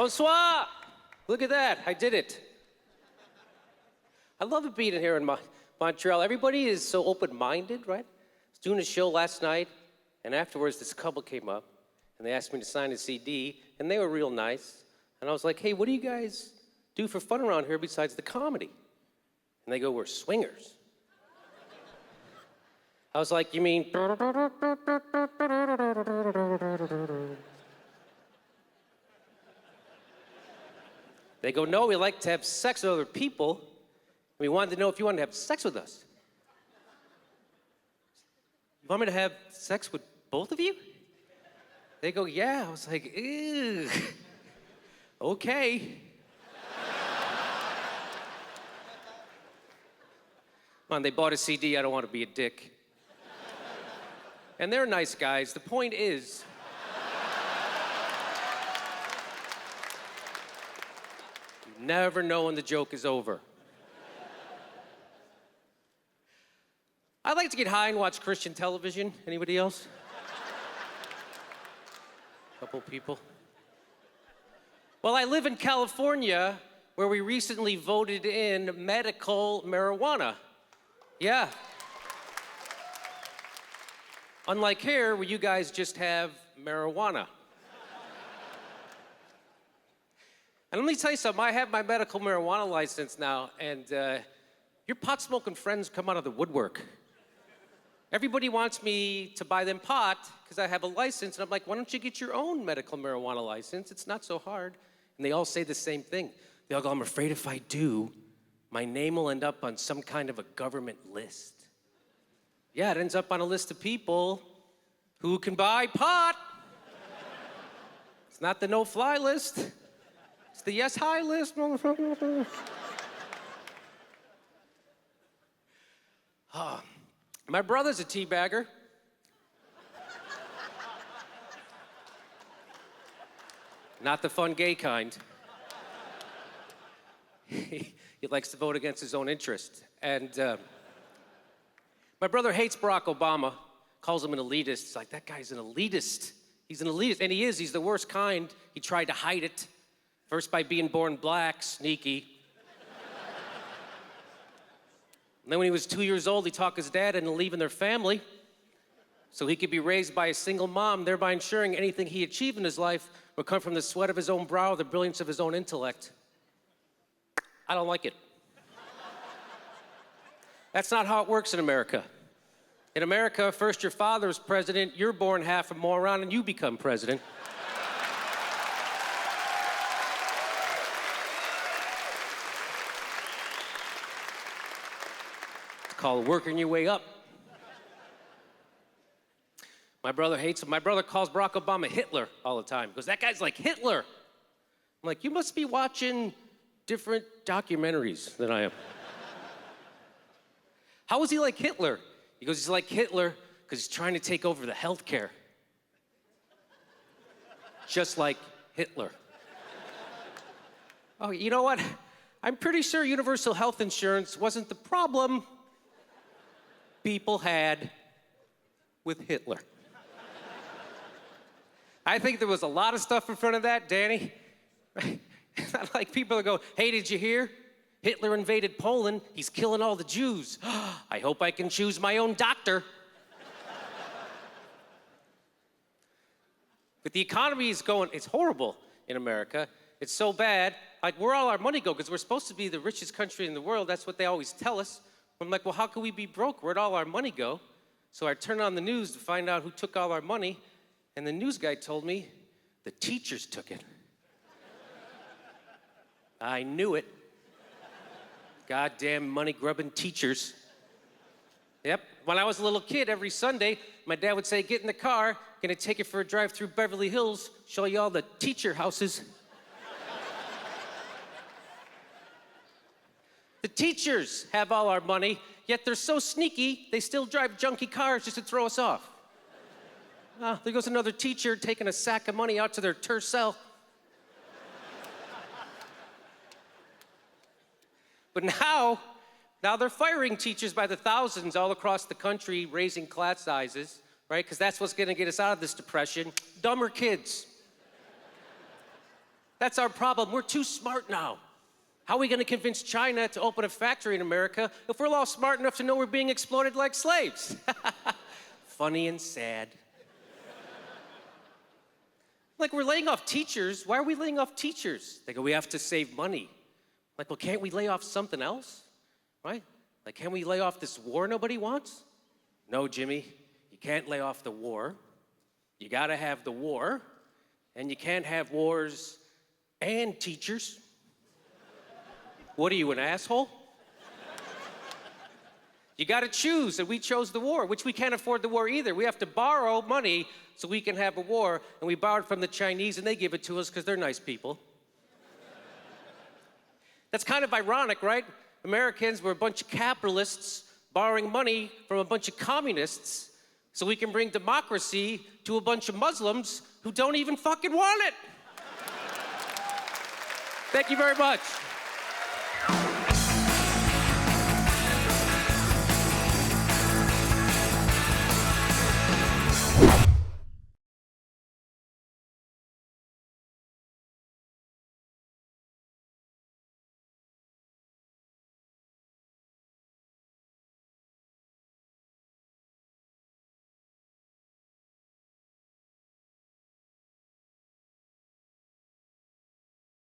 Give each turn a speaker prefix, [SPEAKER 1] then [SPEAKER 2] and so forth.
[SPEAKER 1] Bonsoir! Look at that, I did it. I love it being here in Montreal. Everybody is so open-minded, right? I was doing a show last night, and afterwards this couple came up, and they asked me to sign a CD, and they were real nice. And I was like, hey, what do you guys do for fun around here besides the comedy? And they go, we're swingers. I was like, you mean? They go, no, we like to have sex with other people. We wanted to know if you wanted to have sex with us. You want me to have sex with both of you? They go, yeah. I was like, ew. Okay. Come on, they bought a CD, I don't want to be a dick. And they're nice guys. The point is, you never know when the joke is over. I like to get high and watch Christian television. Anybody else? Couple people. Well, I live in California, where we recently voted in medical marijuana. Yeah. Unlike here, where you guys just have marijuana. And let me tell you something, I have my medical marijuana license now, and your pot-smoking friends come out of the woodwork. Everybody wants me to buy them pot because I have a license, and I'm like, why don't you get your own medical marijuana license? It's not so hard. And they all say the same thing. They all go, I'm afraid if I do, my name will end up on some kind of a government list. Yeah, it ends up on a list of people who can buy pot. It's not the no-fly list. It's the yes-high list, motherfucker. My brother's a teabagger. Not the fun gay kind. He likes to vote against his own interest. And my brother hates Barack Obama, calls him an elitist. It's like, that guy's an elitist. He's an elitist, and he is. He's the worst kind. He tried to hide it. First by being born black, sneaky. And then when he was 2 years old, he talked his dad into leaving their family so he could be raised by a single mom, thereby ensuring anything he achieved in his life would come from the sweat of his own brow, the brilliance of his own intellect. I don't like it. That's not how it works in America. In America, first your father is president, you're born half a moron, and you become president. Called working your way up. My brother hates him. My brother calls Barack Obama Hitler all the time. He goes, that guy's like Hitler. I'm like, you must be watching different documentaries than I am. How is he like Hitler? He goes, he's like Hitler because he's trying to take over the healthcare. Just like Hitler. Oh, you know what? I'm pretty sure universal health insurance wasn't the problem people had with Hitler. I think there was a lot of stuff in front of that, Danny. It's not like people that go, hey, did you hear? Hitler invaded Poland. He's killing all the Jews. I hope I can choose my own doctor. But the economy is going, it's horrible in America. It's so bad. Like, where all our money go? Because we're supposed to be the richest country in the world. That's what they always tell us. I'm like, well, how can we be broke? Where'd all our money go? So I turned on the news to find out who took all our money, and the news guy told me the teachers took it. I knew it. Goddamn money-grubbing teachers. Yep, when I was a little kid, every Sunday, my dad would say, get in the car, gonna take you for a drive through Beverly Hills, show you all the teacher houses. The teachers have all our money, yet they're so sneaky, they still drive junky cars just to throw us off. There goes another teacher taking a sack of money out to their Tercel. But now they're firing teachers by the thousands all across the country, raising class sizes, right? Because that's what's gonna get us out of this depression. Dumber kids. That's our problem. We're too smart now. How are we going to convince China to open a factory in America if we're all smart enough to know we're being exploited like slaves? Funny and sad. Like, we're laying off teachers. Why are we laying off teachers? They go, we have to save money. Like, well, can't we lay off something else? Right? Like, can we lay off this war nobody wants? No, Jimmy, you can't lay off the war. You gotta have the war, and you can't have wars and teachers. What are you, an asshole? You gotta choose, and we chose the war, which we can't afford the war either. We have to borrow money so we can have a war, and we borrowed from the Chinese, and they give it to us because they're nice people. That's kind of ironic, right? Americans were a bunch of capitalists borrowing money from a bunch of communists so we can bring democracy to a bunch of Muslims who don't even fucking want it. Thank you very much.